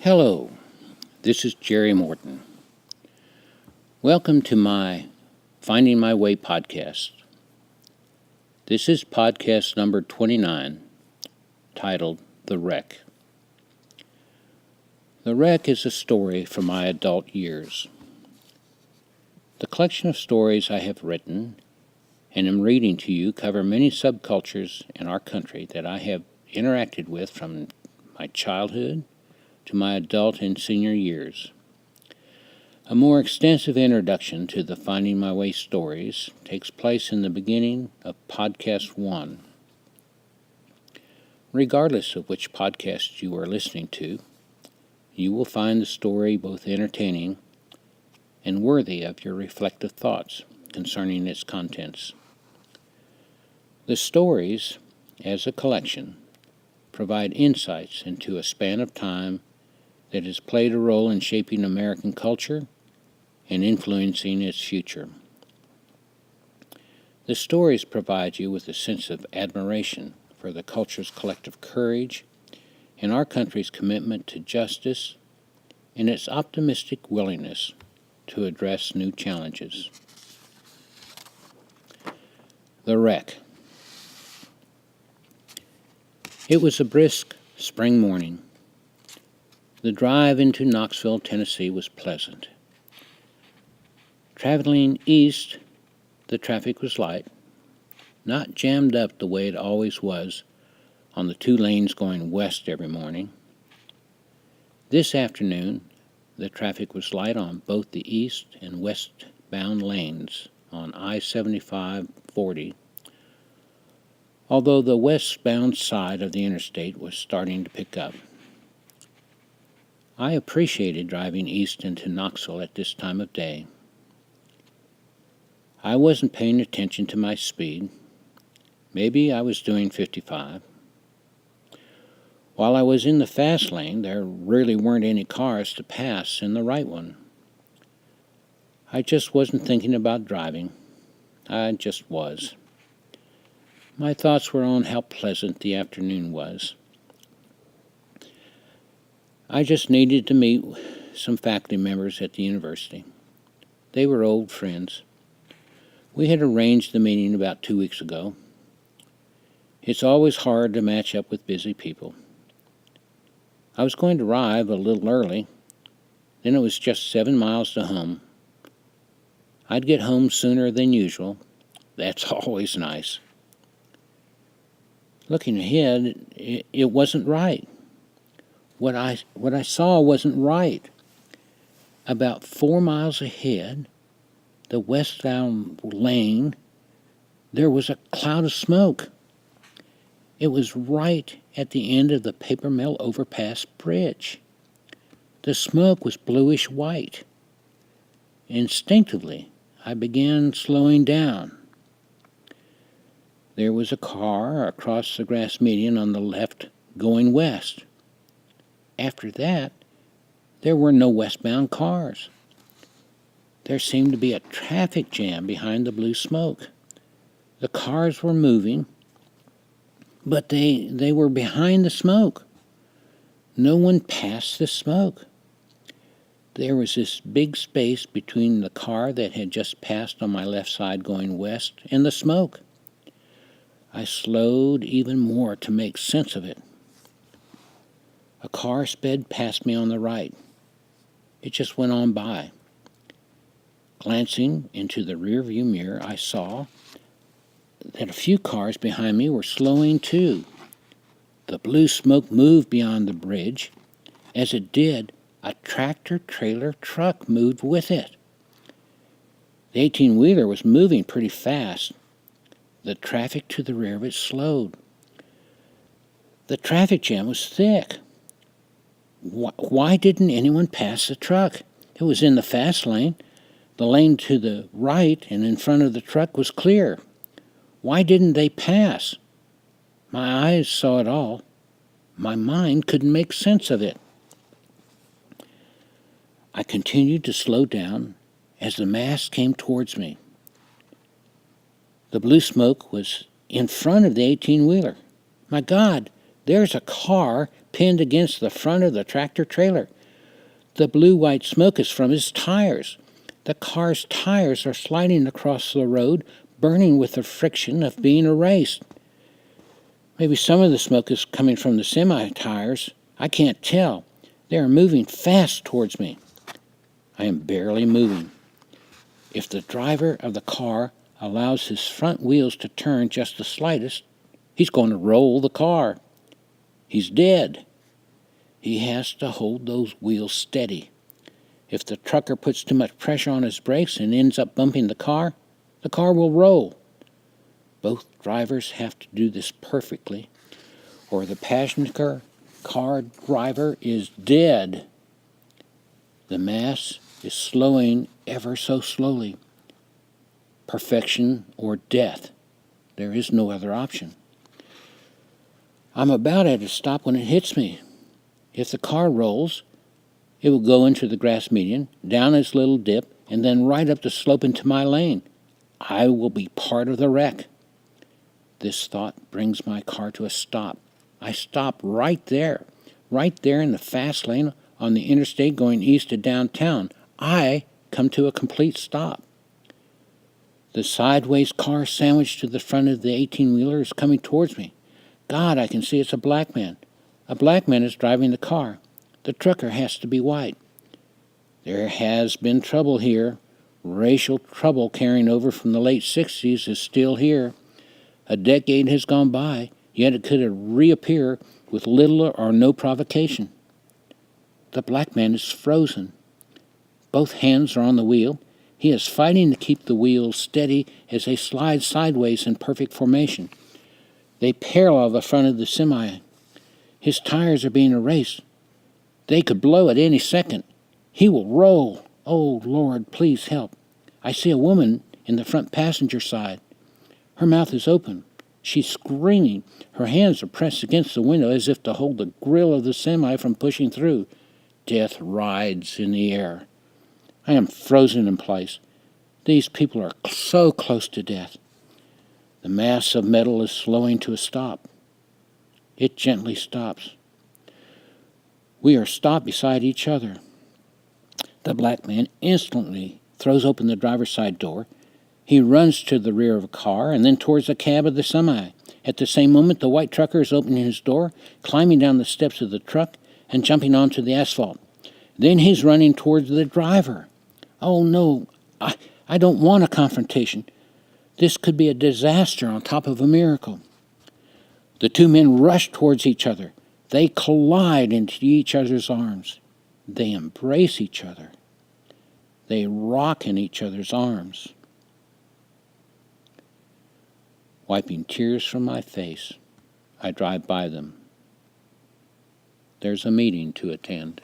Hello, this is Jerry Morton. Welcome to my Finding My Way podcast. This is podcast number 29, titled The Wreck. The Wreck is a story from my adult years. The collection of stories I have written and am reading to you cover many subcultures in our country that I have interacted with from my childhood to my adult and senior years. A more extensive introduction to the Finding My Way stories takes place in the beginning of Podcast 1. Regardless of which podcast you are listening to, you will find the story both entertaining and worthy of your reflective thoughts concerning its contents. The stories, as a collection, provide insights into a span of time that has played a role in shaping American culture and influencing its future. The stories provide you with a sense of admiration for the culture's collective courage and our country's commitment to justice and its optimistic willingness to address new challenges. The Wreck. It was a brisk spring morning. The drive into Knoxville, Tennessee was pleasant. Traveling east, the traffic was light, not jammed up the way it always was on the two lanes going west every morning. This afternoon, the traffic was light on both the east and westbound lanes on I-75/40, although the westbound side of the interstate was starting to pick up. I appreciated driving east into Knoxville at this time of day. I wasn't paying attention to my speed. Maybe I was doing 55. While I was in the fast lane, there really weren't any cars to pass in the right one. I just wasn't thinking about driving. I just was. My thoughts were on how pleasant the afternoon was. I just needed to meet some faculty members at the university. They were old friends. We had arranged the meeting about 2 weeks ago. It's always hard to match up with busy people. I was going to arrive a little early, then it was just 7 miles to home. I'd get home sooner than usual. That's always nice. Looking ahead, it wasn't right. What I saw wasn't right. About 4 miles ahead, the westbound lane, there was a cloud of smoke. It was right at the end of the paper mill overpass bridge. The smoke was bluish white. Instinctively, I began slowing down. There was a car across the grass median on the left going west. After that, there were no westbound cars. There seemed to be a traffic jam behind the blue smoke. The cars were moving, but they were behind the smoke. No one passed the smoke. There was this big space between the car that had just passed on my left side going west and the smoke. I slowed even more to make sense of it. A car sped past me on the right. It just went on by. Glancing into the rearview mirror, I saw that a few cars behind me were slowing too. The blue smoke moved beyond the bridge. As it did, a tractor-trailer truck moved with it. The 18-wheeler was moving pretty fast. The traffic to the rear of it slowed. The traffic jam was thick. Why didn't anyone pass the truck? It was in the fast lane. The lane to the right and in front of the truck was clear. Why didn't they pass? My eyes saw it all. My mind couldn't make sense of it. I continued to slow down as the mass came towards me. The blue smoke was in front of the 18-wheeler. My God, there's a car pinned against the front of the tractor-trailer. The blue-white smoke is from his tires. The car's tires are sliding across the road, burning with the friction of being erased. Maybe some of the smoke is coming from the semi-tires. I can't tell. They are moving fast towards me. I am barely moving. If the driver of the car allows his front wheels to turn just the slightest, he's going to roll the car. He's dead. He has to hold those wheels steady. If the trucker puts too much pressure on his brakes and ends up bumping the car will roll. Both drivers have to do this perfectly, or the passenger car driver is dead. The mass is slowing ever so slowly. Perfection or death. There is no other option. I'm about at a stop when it hits me. If the car rolls, it will go into the grass median, down its little dip, and then right up the slope into my lane. I will be part of the wreck. This thought brings my car to a stop. I stop right there in the fast lane on the interstate going east to downtown. I come to a complete stop. The sideways car sandwiched to the front of the 18-wheeler is coming towards me. God, I can see it's a black man. A black man is driving the car. The trucker has to be white. There has been trouble here. Racial trouble carrying over from the late 60s is still here. A decade has gone by, yet it could reappear with little or no provocation. The black man is frozen. Both hands are on the wheel. He is fighting to keep the wheels steady as they slide sideways in perfect formation. They parallel the front of the semi. His tires are being erased. They could blow at any second. He will roll. Oh, Lord, please help. I see a woman in the front passenger side. Her mouth is open. She's screaming. Her hands are pressed against the window as if to hold the grill of the semi from pushing through. Death rides in the air. I am frozen in place. These people are so close to death. The mass of metal is slowing to a stop. It gently stops. We are stopped beside each other. The black man instantly throws open the driver's side door. He runs to the rear of a car and then towards the cab of the semi. At the same moment, the white trucker is opening his door, climbing down the steps of the truck, and jumping onto the asphalt. Then he's running towards the driver. Oh, no, I don't want a confrontation. This could be a disaster on top of a miracle. The two men rush towards each other. They collide into each other's arms. They embrace each other. They rock in each other's arms. Wiping tears from my face, I drive by them. There's a meeting to attend.